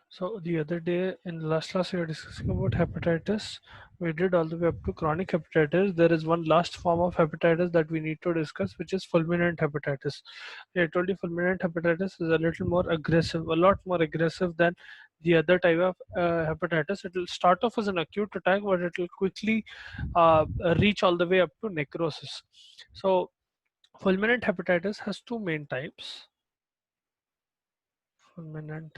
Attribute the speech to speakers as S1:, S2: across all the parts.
S1: So the other day in the last class we were discussing about hepatitis. We did all the way up to chronic hepatitis. There is one last form of hepatitis that we need to discuss, which is fulminant hepatitis. I told you fulminant hepatitis is a little more aggressive, a lot more aggressive than the other type of hepatitis. It will start off as an acute attack, but it will quickly reach all the way up to necrosis. So fulminant hepatitis has two main types. Fulminant.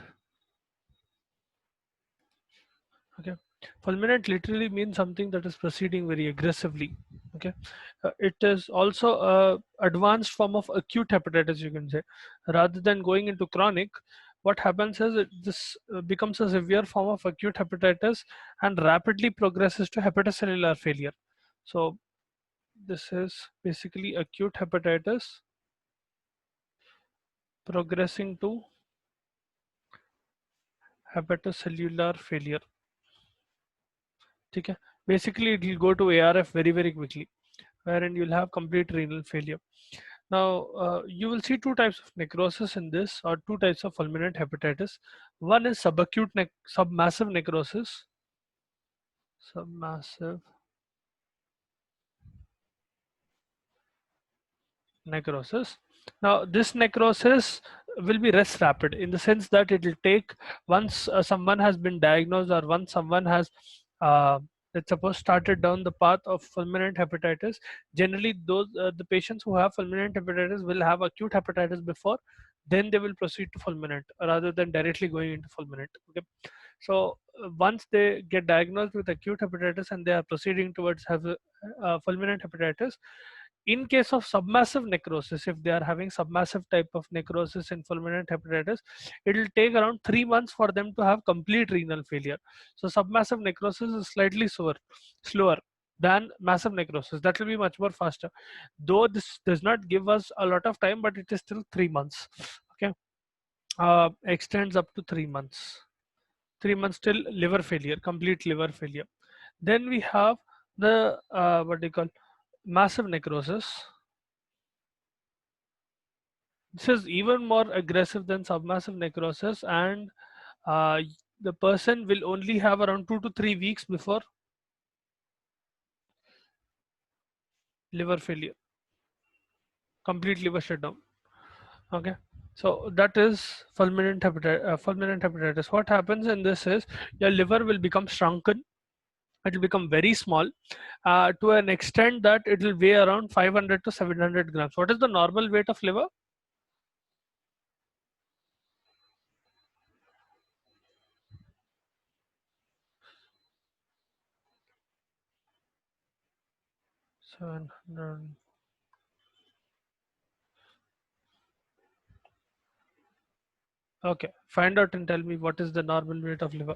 S1: Okay, fulminant literally means something that is proceeding very aggressively. Okay, it is also a advanced form of acute hepatitis, you can say. Rather than going into chronic, what happens is this becomes a severe form of acute hepatitis and rapidly progresses to hepatocellular failure. So this is basically acute hepatitis progressing to hepatocellular failure. Okay, basically it will go to ARF very quickly, wherein you'll have complete renal failure. Now, you will see two types of necrosis in this, or two types of fulminant hepatitis. One is submassive necrosis. Submassive necrosis. Now, this necrosis will be less rapid in the sense that it will take once someone has been diagnosed, or once someone has, uh, let's suppose, started down the path of fulminant hepatitis. Generally, those the patients who have fulminant hepatitis will have acute hepatitis before, then they will proceed to fulminant rather than directly going into fulminant. Okay, so once they get diagnosed with acute hepatitis and they are proceeding towards have fulminant hepatitis, in case of submassive necrosis, if they are having submassive type of necrosis in fulminant hepatitis, it will take around 3 months for them to have complete renal failure. So submassive necrosis is slightly slower than massive necrosis. That will be much more faster. Though this does not give us a lot of time, but it is still 3 months. Okay, extends up to 3 months. 3 months till liver failure, complete liver failure. Then we have the what do you call massive necrosis. This is even more aggressive than submassive necrosis, and uh, the person will only have around 2 to 3 weeks before liver failure, complete liver shutdown. Okay, so that is fulminant hepatitis. What happens in this is your liver will become shrunken. It will become very small to an extent that it will weigh around 500 to 700 grams. What is the normal weight of liver? 700. Okay, find out and tell me what is the normal weight of liver.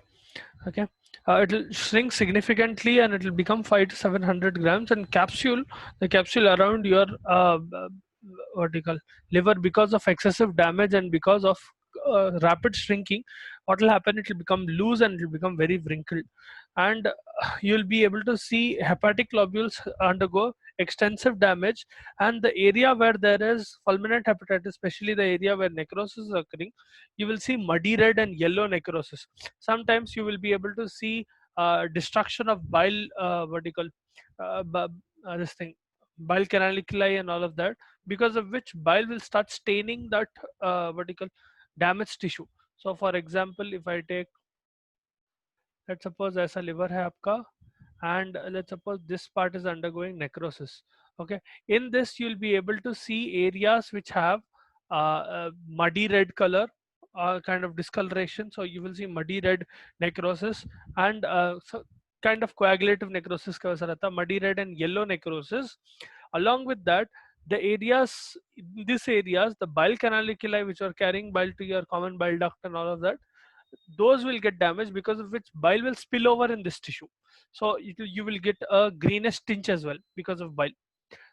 S1: Okay, it will shrink significantly and it will become 5 to 700 grams. And the capsule around your what do you call liver, because of excessive damage and because of rapid shrinking, what will happen, it will become loose and it will become very wrinkled, and you'll be able to see hepatic globules undergo extensive damage, and the area where there is fulminant hepatitis, especially the area where necrosis is occurring, you will see muddy red and yellow necrosis. Sometimes you will be able to see destruction of bile, what do you call this thing, bile canaliculi and all of that, because of which bile will start staining that what do you call damaged tissue. So for example, if I take, let's suppose ऐसा liver है आपका, and let's suppose this part is undergoing necrosis. Okay, in this you'll be able to see areas which have muddy red color, kind of discoloration. So you will see muddy red necrosis, and so kind of coagulative necrosis का वैसा रहता है, muddy red and yellow necrosis. Along with that, the areas, in these areas, the bile canaliculi which are carrying bile to your common bile duct and all of that, those will get damaged, because of which bile will spill over in this tissue. So you will get a greenish tinge as well because of bile.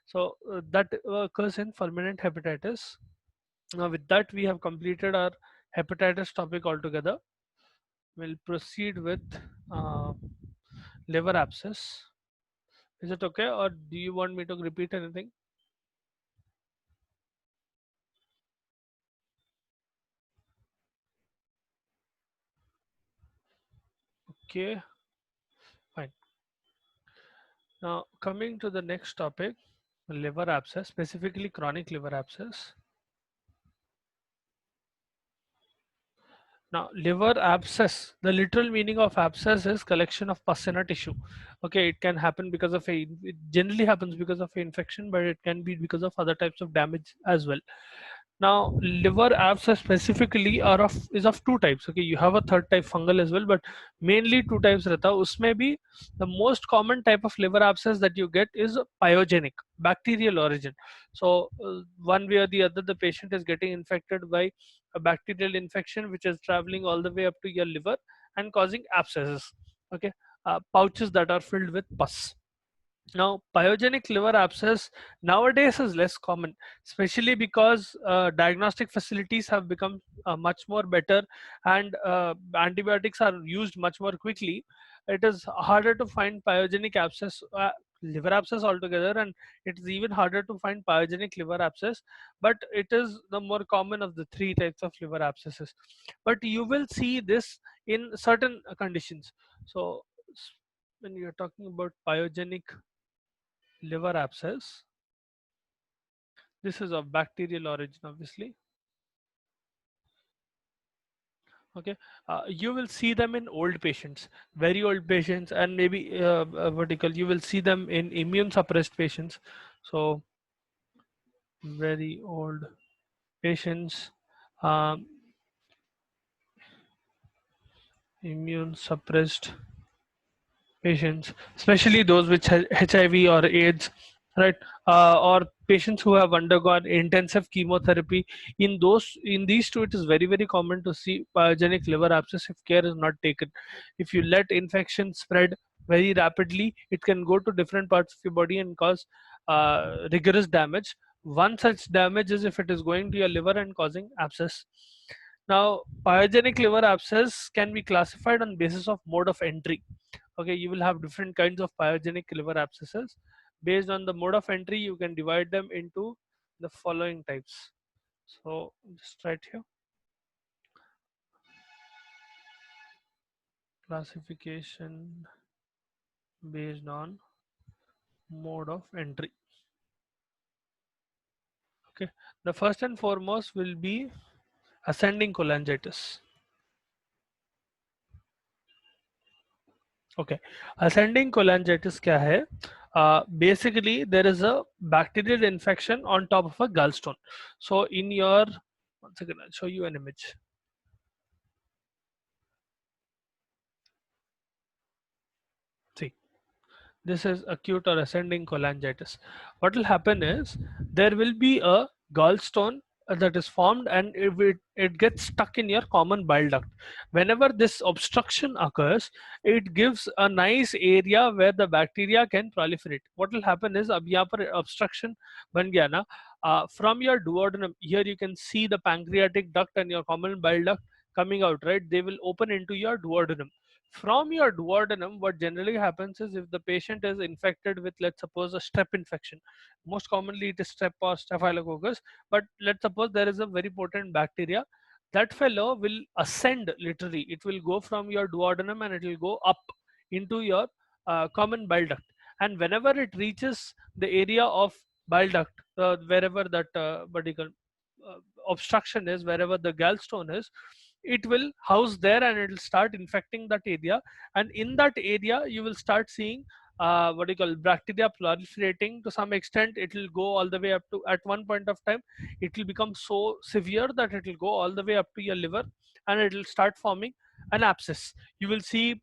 S1: So that occurs in fulminant hepatitis. Now with that we have completed our hepatitis topic altogether. We'll proceed with uh, liver abscess. Is it okay, or do you want me to repeat anything? Okay, fine. Now coming to the next topic, liver abscess, specifically chronic liver abscess. Now, liver abscess, the literal meaning of abscess is collection of pus in a tissue. Okay, it can happen because of it generally happens because of an infection, but it can be because of other types of damage as well. Now, liver abscess specifically is of two types. Okay, you have a third type fungal as well, but mainly two types रहता है. उसमें भी the most common type of liver abscess that you get is pyogenic, bacterial origin. So one way or the other, the patient is getting infected by a bacterial infection which is traveling all the way up to your liver and causing abscesses. Okay, pouches that are filled with pus. Now, pyogenic liver abscess nowadays is less common, especially because diagnostic facilities have become much more better, and antibiotics are used much more quickly. It is harder to find pyogenic abscess, liver abscess altogether, and it is even harder to find pyogenic liver abscess. But it is the more common of the three types of liver abscesses. But you will see this in certain conditions. So, when you're talking about pyogenic liver abscess, this is of bacterial origin, obviously. Okay, you will see them in old patients, very old patients, and maybe vertical. You will see them in immune suppressed patients. So very old patients, um, immune suppressed patients, especially those with HIV or AIDS, right? Or patients who have undergone intensive chemotherapy. In these two, it is very common to see pyogenic liver abscess if care is not taken. If you let infection spread very rapidly, it can go to different parts of your body and cause rigorous damage. One such damage is if it is going to your liver and causing abscess. Now, pyogenic liver abscess can be classified on basis of mode of entry. Okay, you will have different kinds of pyogenic liver abscesses. Based on the mode of entry, you can divide them into the following types. So just right here, classification based on mode of entry. Okay, the first and foremost will be ascending cholangitis. Okay, ascending cholangitis क्या है? Basically, there is a bacterial infection on top of a gallstone. So in your, one second, I'll show you an image. See, this is acute or ascending cholangitis. What will happen is there will be a gallstone that is formed, and it gets stuck in your common bile duct. Whenever this obstruction occurs, it gives a nice area where the bacteria can proliferate. What will happen is अब यहाँ पर obstruction बन गया ना, from your duodenum, here you can see the pancreatic duct and your common bile duct coming out, right? They will open into your duodenum. From your duodenum, what generally happens is if the patient is infected with, let's suppose, a strep infection, most commonly it is strep or staphylococcus, but let's suppose there is a very potent bacteria, that fellow will ascend literally. It will go from your duodenum and it will go up into your common bile duct. And whenever it reaches the area of bile duct, wherever that particular uh, obstruction is, wherever the gallstone is, it will house there and it will start infecting that area. And in that area you will start seeing what do you call bacteria proliferating. To some extent it will go all the way up to, at one point of time it will become so severe that it will go all the way up to your liver and it will start forming an abscess. You will see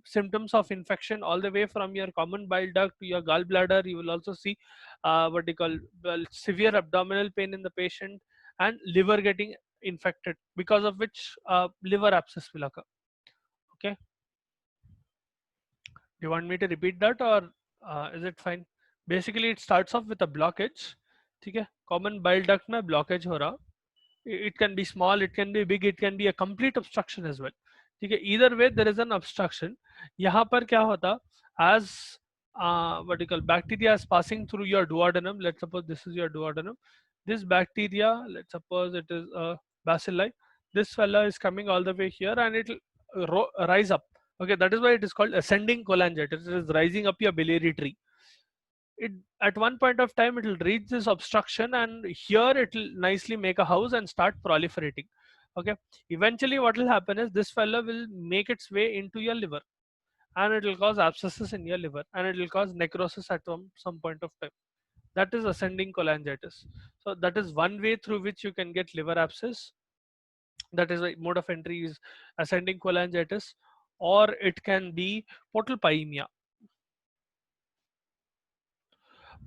S1: symptoms of infection all the way from your common bile duct to your gallbladder. You will also see what do you call, well, severe abdominal pain in the patient and liver getting infected, because of which liver abscess will occur. Okay, do you want me to repeat that, or is it fine? Basically it starts off with a blockage. ठीक है, common bile duct में blockage हो रहा. It can be small, it can be big, it can be a complete obstruction as well. ठीक है, either way there is an obstruction. यहाँ पर क्या होता, as what you call bacteria is passing through your duodenum. Let's suppose this is your duodenum. This bacteria, let's suppose it is a bacilli, this fella is coming all the way here and it will rise up. Okay, that is why it is called ascending cholangitis. It is rising up your biliary tree. It at one point of time it will reach this obstruction, and here it will nicely make a house and start proliferating. Okay, eventually what will happen is this fellow will make its way into your liver, and it will cause abscesses in your liver, and it will cause necrosis at some point of time. That is ascending cholangitis. So that is one way through which you can get liver abscess. That is why mode of entry is ascending cholangitis, or it can be portal pyemia.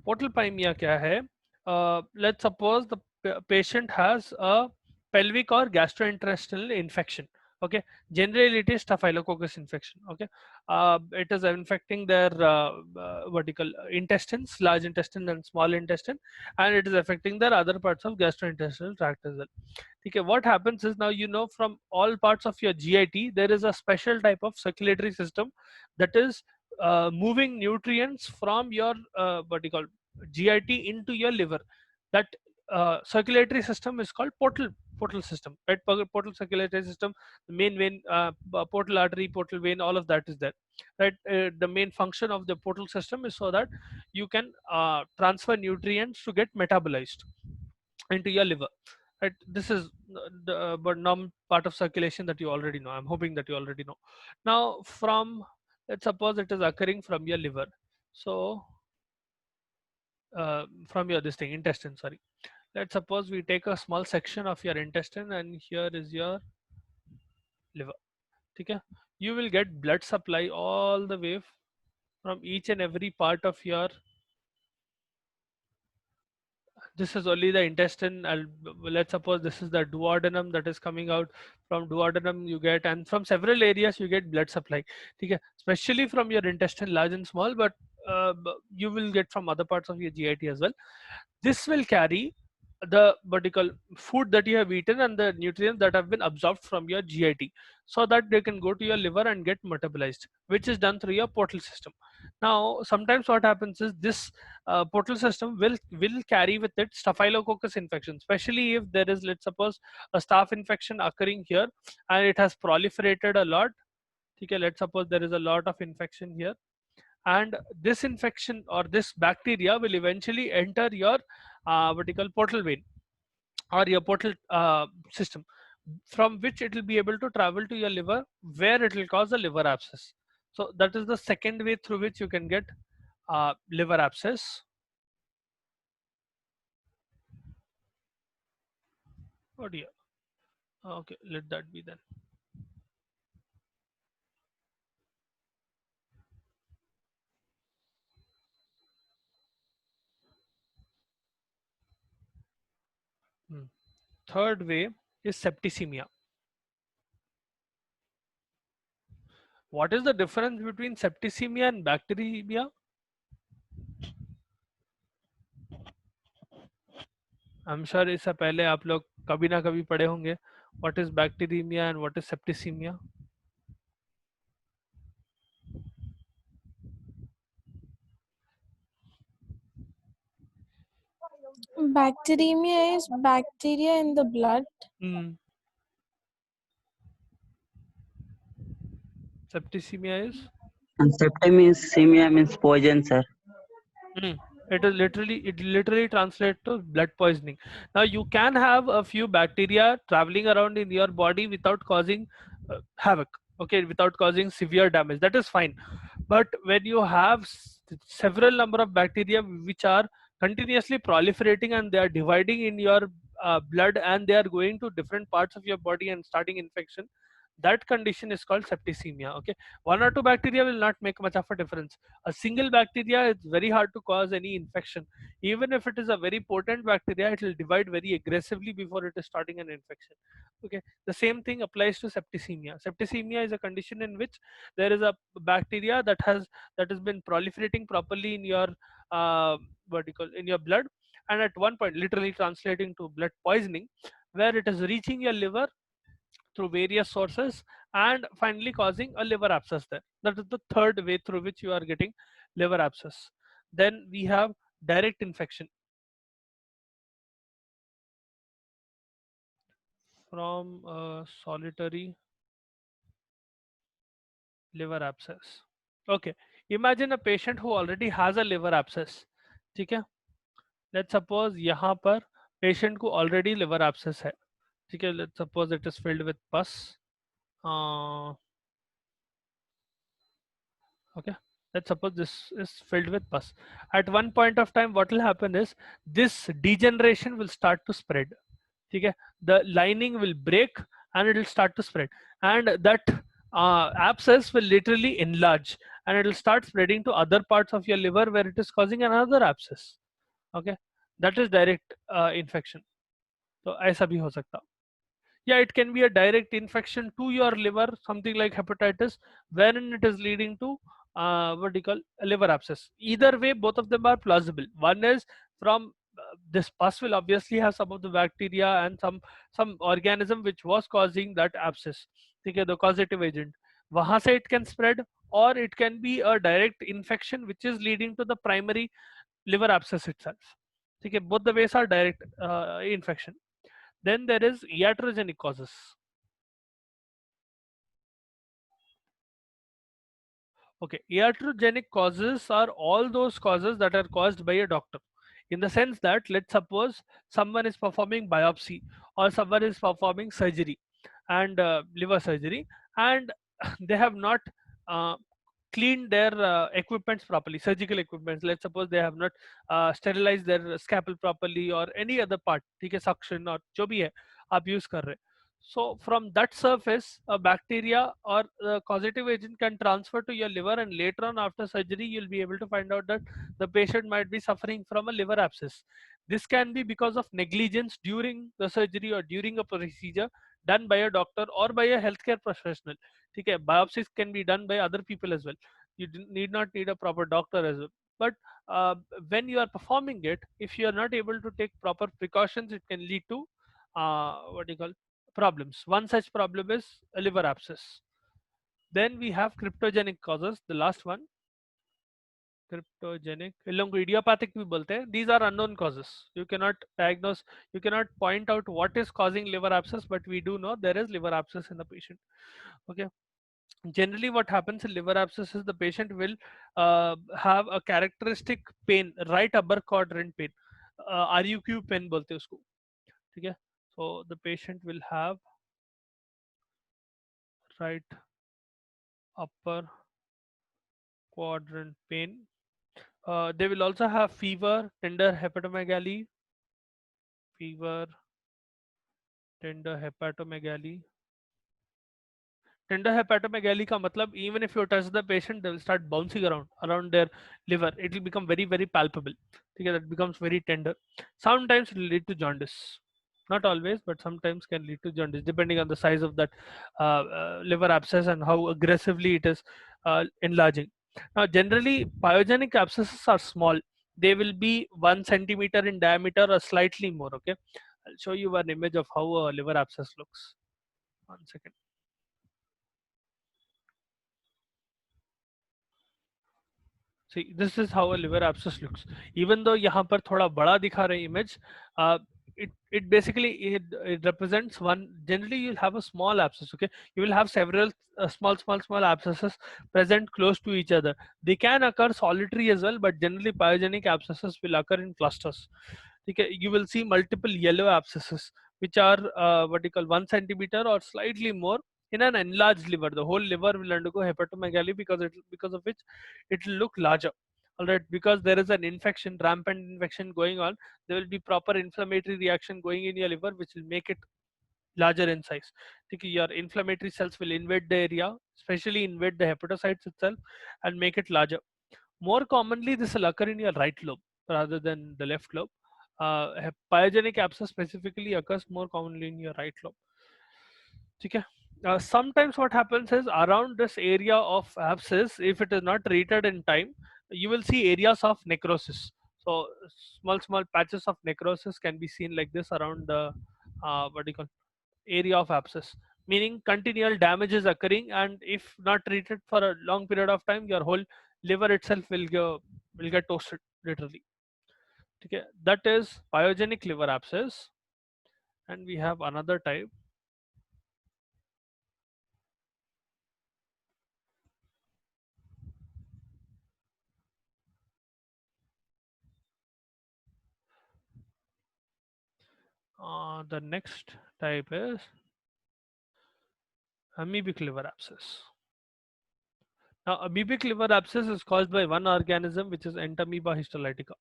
S1: Portal pyemia क्या है? Let's suppose the patient has a pelvic or gastrointestinal infection. Okay, generally it is staphylococcus infection. Okay, it is infecting their vertical intestines, large intestine and small intestine, and it is affecting their other parts of gastrointestinal tract as well. Okay, what happens is, now you know, from all parts of your GIT there is a special type of circulatory system that is moving nutrients from your what you call GIT into your liver. That circulatory system is called portal system, right? Portal circulatory system, the main vein, portal artery, portal vein, all of that is there, right? The main function of the portal system is so that you can transfer nutrients to get metabolized into your liver, right? This is the but normal part of circulation that you already know. I'm hoping that you already know. Now from, let's suppose it is occurring from your liver. So from your this thing intestine, sorry, let's suppose we take a small section of your intestine and here is your liver. Okay, you will get blood supply all the way from each and every part of your, this is only the intestine. Let's suppose this is the duodenum that is coming out. From duodenum you get, and from several areas you get blood supply. Okay, especially from your intestine, large and small, but you will get from other parts of your GIT as well. This will carry the vertical food that you have eaten and the nutrients that have been absorbed from your GIT, so that they can go to your liver and get metabolized, which is done through your portal system. Now sometimes what happens is this portal system will carry with it staphylococcus infection, especially if there is, let's suppose, a staph infection occurring here and it has proliferated a lot. Okay, let's suppose there is a lot of infection here, and this infection or this bacteria will eventually enter your vertical portal vein or your portal system, from which it will be able to travel to your liver, where it will cause a liver abscess. So that is the second way through which you can get liver abscess. Oh dear. Okay, let that be then. Hmm. Third way is septicemia. What is the difference between septicemia and bacteremia? I'm sure इससे पहले आप लोग कभी ना कभी पढ़े होंगे. What is bacteremia and what is septicemia?
S2: Bacteremia is bacteria in the blood.
S1: Hmm. Septicemia is?
S3: And septicemia means poison, sir.
S1: Mm. It literally translates to blood poisoning. Now you can have a few bacteria traveling around in your body without causing havoc. Okay, without causing severe damage. That is fine. But when you have several number of bacteria which are continuously proliferating and they are dividing in your blood and they are going to different parts of your body and starting infection, that condition is called septicemia. Okay, one or two bacteria will not make much of a difference. A single bacteria, it's very hard to cause any infection. Even if it is a very potent bacteria, it will divide very aggressively before it is starting an infection. Okay, the same thing applies to septicemia. Septicemia is a condition in which there is a bacteria that has been proliferating properly in your vertical in your blood, and at one point literally translating to blood poisoning, where it is reaching your liver through various sources and finally causing a liver abscess there. That is the third way through which you are getting liver abscess. Then we have direct infection from a solitary liver abscess. Okay, imagine a patient who already has a liver abscess. ठीक है, let's suppose यहाँ पर patient को already liver abscess है. ठीक है, let's suppose it is filled with pus. Okay, let's suppose this is filled with pus. At one point of time, what will happen is this degeneration will start to spread. ठीक है, the lining will break and it will start to spread, and that abscess will literally enlarge and it will start spreading to other parts of your liver where it is causing another abscess. Okay, that is direct infection. तो ऐसा भी हो सकता. Yeah, it can be a direct infection to your liver, something like hepatitis, wherein it is leading to what do you call a liver abscess. Either way, both of them are plausible. One is from this pus will obviously have some of the bacteria and some organism which was causing that abscess. Okay, the causative agent. वहां से it can spread, or it can be a direct infection which is leading to the primary liver abscess itself. Okay, both the ways are direct infection. Then there is iatrogenic causes. Okay, iatrogenic causes are all those causes that are caused by a doctor. In the sense that, let's suppose someone is performing biopsy or someone is performing surgery and liver surgery, and they have not uh, cleaned their equipments properly, surgical equipments. Let's suppose they have not sterilized their scalpel properly or any other part, ठीक है, suction or जो भी है आप use कर रहे. So from that surface, a bacteria or the causative agent can transfer to your liver, and later on after surgery, you'll be able to find out that the patient might be suffering from a liver abscess. This can be because of negligence during the surgery or during a procedure done by a doctor or by a healthcare professional. Okay, biopsies can be done by other people as well. You need not need a proper doctor as well. But uh, when you are performing it, if you are not able to take proper precautions, it can lead to what do you call problems. One such problem is a liver abscess. Then we have cryptogenic causes. The last one, cryptogenic. इन लोगों को idiopathic भी बोलते हैं. These are unknown causes. You cannot diagnose. You cannot point out what is causing liver abscess, but we do know there is liver abscess in the patient. Okay. Generally, what happens in liver abscess is the patient will have a characteristic pain, right upper quadrant pain. RUQ pain बोलते हैं उसको. ठीक है. So the patient will have right upper quadrant pain. They will also have fever, tender hepatomegaly, fever, tender hepatomegaly. Tender hepatomegaly का मतलब even if you touch the patient, they will start bouncing around their liver. It will become very palpable. Okay, that becomes very tender. Sometimes it will lead to jaundice. Not always, but sometimes can lead to jaundice depending on the size of that liver abscess and how aggressively it is enlarging. Now, generally, pyogenic abscesses are small. They will be 1 centimeter in diameter or slightly more. Okay, I'll show you an image of how a liver abscess looks. 1 second. See, this is how a liver abscess looks. Even though यहाँ पर थोड़ा बड़ा दिखा रहे image, it basically it represents one. Generally, you'll have a small abscess. Okay, you will have several small abscesses present close to each other. They can occur solitary as well, but generally pyogenic abscesses will occur in clusters. Okay, you will see multiple yellow abscesses which are what you call 1 centimeter or slightly more in an enlarged liver. The whole liver will undergo hepatomegaly because of which it will look larger. All right, because there is an infection, rampant infection going on, there will be proper inflammatory reaction going in your liver, which will make it larger in size. Okay, your inflammatory cells will invade the area, especially invade the hepatocytes itself, and make it larger. More commonly, this will occur in your right lobe rather than the left lobe. Pyogenic abscess specifically occurs more commonly in your right lobe. Okay. Sometimes what happens is around this area of abscess, if it is not treated in time, you will see areas of necrosis. So small patches of necrosis can be seen like this around the what do you call area of abscess, meaning continual damage is occurring, and if not treated for a long period of time, your whole liver itself will get toasted literally. Okay, that is pyogenic liver abscess. And we have another type. The next type is amoebic liver abscess. Now, amoebic liver abscess is caused by one organism, which is Entamoeba histolytica.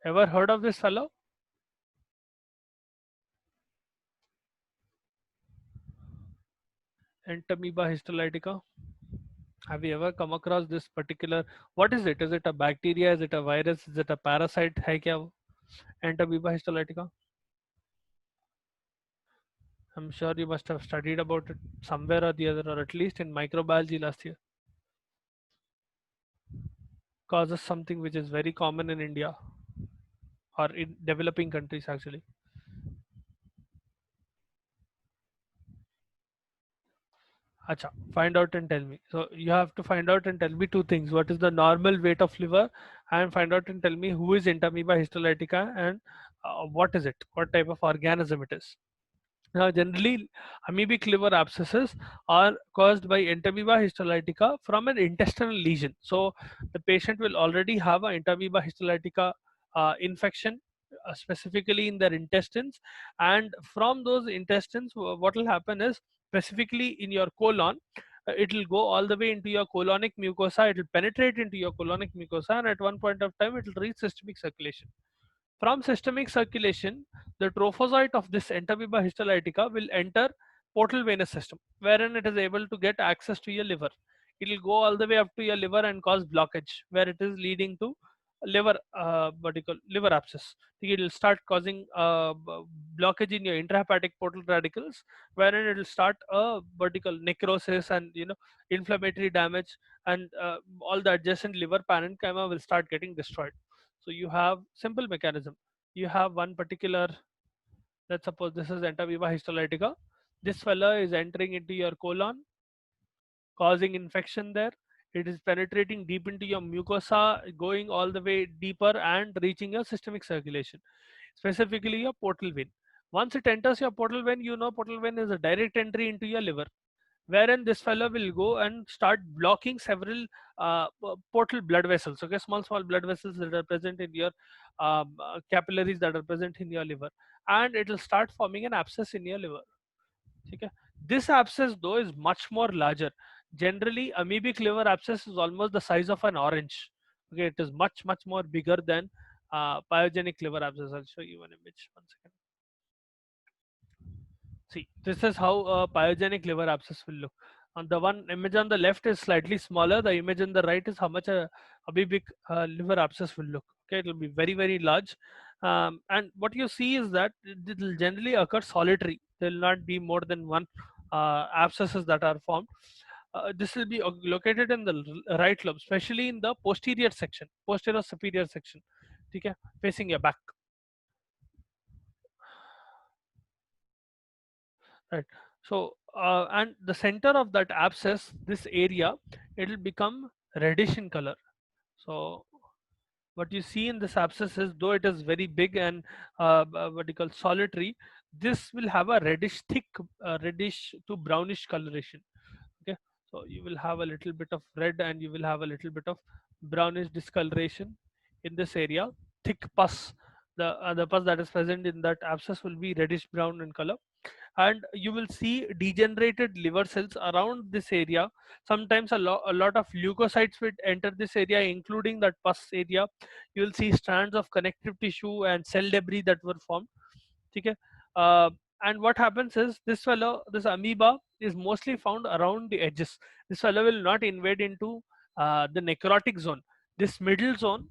S1: Ever heard of this fellow? Entamoeba histolytica. Have you ever come across this particular? What is it? Is it a bacteria? Is it a virus? Is it a parasite? है क्या वो? Entamoeba histolytica. I'm sure you must have studied about it somewhere or the other, or at least in microbiology last year. Causes something which is very common in India or in developing countries actually. Acha, find out and tell me. So you have to find out and tell me two things. What is the normal weight of liver, and find out and tell me who is Entamoeba histolytica, and what is it? What type of organism it is? Now, generally, amoebic liver abscesses are caused by Entamoeba histolytica from an intestinal lesion. So the patient will already have an Entamoeba histolytica infection, specifically in their intestines, and from those intestines, what will happen is, specifically in your colon, it will go all the way into your colonic mucosa. It will penetrate into your colonic mucosa, and at one point of time, it will reach systemic circulation. From systemic circulation, the trophozoite of this Entamoeba histolytica will enter portal venous system, wherein it is able to get access to your liver. It will go all the way up to your liver and cause blockage, where it is leading to liver, liver abscess. It will start causing blockage in your intrahepatic portal radicals, wherein it will start a vertical necrosis and inflammatory damage, and all the adjacent liver parenchyma will start getting destroyed. So you have simple mechanism. You have one particular, let's suppose this is Entamoeba histolytica. This fella is entering into your colon, causing infection there. It is penetrating deep into your mucosa, going all the way deeper and reaching your systemic circulation, specifically your portal vein. Once it enters your portal vein, portal vein is a direct entry into your liver, wherein this fellow will go and start blocking several portal blood vessels, okay, small blood vessels that are present in your capillaries that are present in your liver, and it will start forming an abscess in your liver. Okay? This abscess though is much more larger. Generally, amoebic liver abscess is almost the size of an orange. Okay, it is much more bigger than pyogenic liver abscess. I'll show you one image. One second. See, this is how a pyogenic liver abscess will look. On the one image on the left is slightly smaller. The image on the right is how much a amoebic liver abscess will look. Okay, it will be very large. And what you see is that it will generally occur solitary. There will not be more than one abscesses that are formed. This will be located in the right lobe, especially in the posterior section, posterior superior section. Okay, facing your back. Right. So and the center of that abscess, this area, it will become reddish in color. So what you see in this abscess is, though it is very big and what you call solitary, this will have a reddish thick, reddish to brownish coloration. Okay, so you will have a little bit of red and you will have a little bit of brownish discoloration in this area. Thick pus, the pus that is present in that abscess will be reddish brown in color, and you will see degenerated liver cells around this area. Sometimes a lot of leukocytes will enter this area, including that pus area. You will see strands of connective tissue and cell debris that were formed. Okay? And what happens is, this amoeba is mostly found around the edges. This fellow will not invade into the necrotic zone. This middle zone,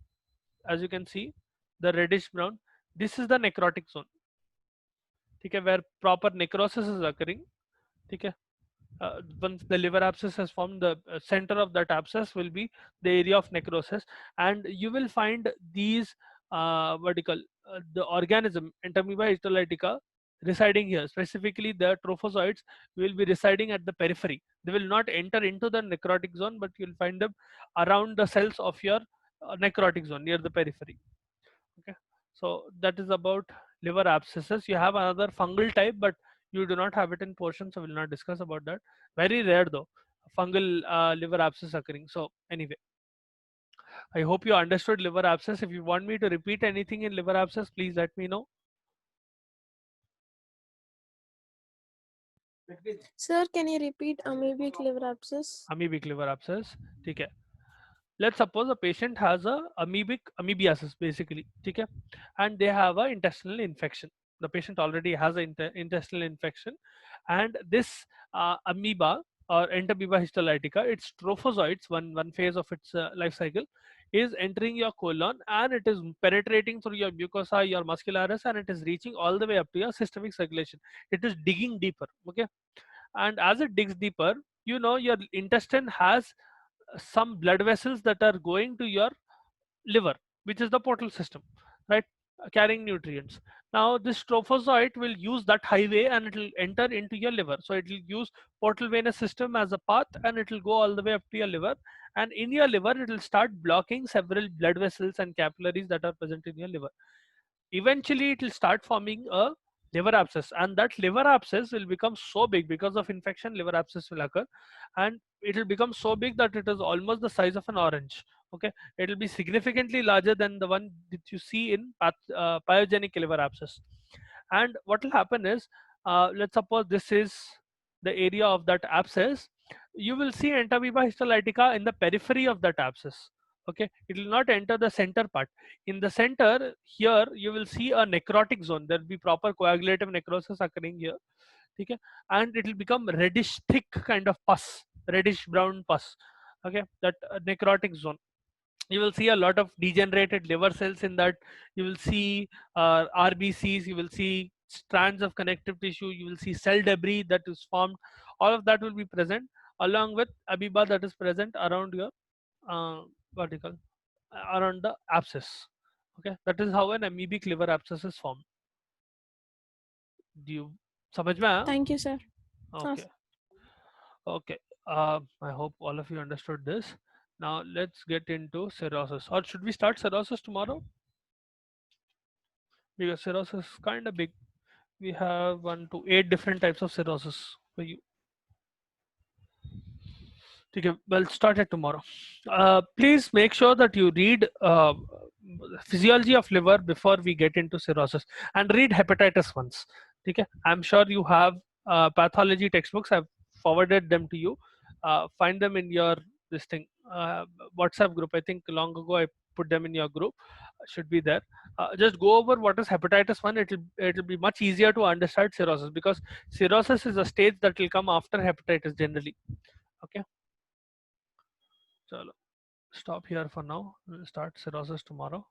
S1: as you can see, the reddish brown, this is the necrotic zone. Okay, where proper necrosis is occurring. Okay, once the liver abscess has formed, the center of that abscess will be the area of necrosis, and you will find these vertical the organism Entamoeba histolytica residing here. Specifically, the trophozoites will be residing at the periphery. They will not enter into the necrotic zone, but you'll find them around the cells of your necrotic zone near the periphery. Okay, so that is about liver abscesses. You have another fungal type, but you do not have it in portion, so we'll not discuss about that. Very rare though, fungal liver abscess occurring. So anyway, I hope you understood liver abscess. If you want me to repeat anything in liver abscess, please let me know.
S2: Sir, can you repeat amoebic liver abscess?
S1: Amoebic liver abscess. Okay. Let's suppose a patient has a amoebiasis basically, okay, and they have a intestinal infection. The patient already has an intestinal infection, and this amoeba or entamoeba histolytica, its trophozoites, one phase of its life cycle, is entering your colon, and it is penetrating through your mucosa, your muscularis, and it is reaching all the way up to your systemic circulation. It is digging deeper, okay, and as it digs deeper, you know, your intestine has some blood vessels that are going to your liver, which is the portal system, right, carrying nutrients. Now this trophozoite will use that highway and it will enter into your liver, so it will use portal venous system as a path, and it will go all the way up to your liver, and in your liver it will start blocking several blood vessels and capillaries that are present in your liver. Eventually it will start forming a liver abscess, and that liver abscess will become so big because of infection. Liver abscess will occur, and it will become so big that it is almost the size of an orange, okay. It will be significantly larger than the one that you see in pyogenic liver abscess. And what will happen is, let's suppose this is the area of that abscess. You will see entamoeba histolytica in the periphery of that abscess, okay. It will not enter the center part. In the center here you will see a necrotic zone. There will be proper coagulative necrosis occurring here, okay, and it will become reddish thick kind of pus, reddish brown pus, okay, that necrotic zone. You will see a lot of degenerated liver cells in that. You will see RBCs, you will see strands of connective tissue, you will see cell debris that is formed. All of that will be present along with amoeba that is present around your uh, what do you call, around the abscess, okay. That is how an amoebic liver abscess is formed. Do you समझ में आया?
S2: Thank you, sir.
S1: Okay. Okay. I hope all of you understood this. Now let's get into cirrhosis. Or should we start cirrhosis tomorrow? Because cirrhosis is kind of big. We have 1 to 8 different types of cirrhosis for you. Okay, well, start it tomorrow. Please make sure that you read physiology of liver before we get into cirrhosis, and read hepatitis once. Okay, I'm sure you have pathology textbooks. I've forwarded them to you. Find them in your this thing WhatsApp group. I think long ago I put them in your group. Should be there. Just go over what is hepatitis 1. It'll be much easier to understand cirrhosis, because cirrhosis is a stage that will come after hepatitis generally. Okay. So stop here for now. We'll start cirrhosis tomorrow.